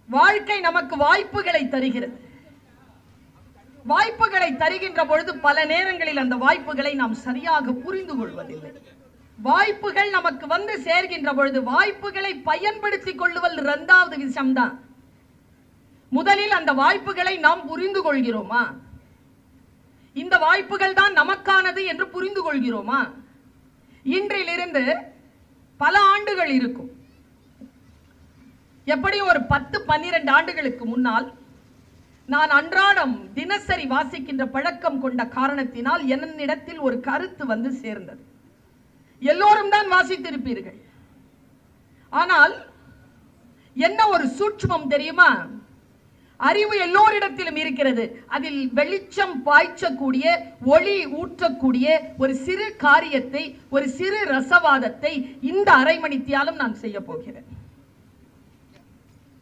வாழ்க்கை நமக்கு வாய்ப்புகளை தருகிறது. வாய்ப்புகளை தருகின்ற பொழுது பல நேரங்களில் அந்த வாய்ப்புகளை நாம் சரியாக புரிந்து கொள்வதில்லை. வாய்ப்புகள் நமக்கு வந்து சேர்கின்ற பொழுது வாய்ப்புகளை பயன்படுத்திக் கொள்ளுதல் இரண்டாவது விஷயம்தான். முதலில் அந்த வாய்ப்புகளை நாம் புரிந்து கொள்கிறோமா? இந்த வாய்ப்புகள் தான் நமக்கானது என்று புரிந்து கொள்கிறோமா? இன்றிலிருந்து பல ஆண்டுகள் இருக்கும். எப்படி ஒரு 10-12 ஆண்டுகளுக்கு முன்னால் நான் அன்றாடம் தினசரி வாசிக்கின்ற பழக்கம் கொண்ட காரணத்தினால் என்னிடத்தில் ஒரு கருத்து வந்து சேர்ந்தது. எல்லோரும் தான் வாசித்திருப்பீர்கள். ஆனால் என்ன ஒரு சூட்சுமம் தெரியுமா? அறிவு எல்லோரிடத்திலும் இருக்கிறது. அதில் வெளிச்சம் பாய்ச்சக்கூடிய, ஒளி ஊற்றக்கூடிய ஒரு சிறு காரியத்தை, ஒரு சிறு ரசவாதத்தை இந்த அரை மணித்தியாலும் நான் செய்ய போகிறேன்.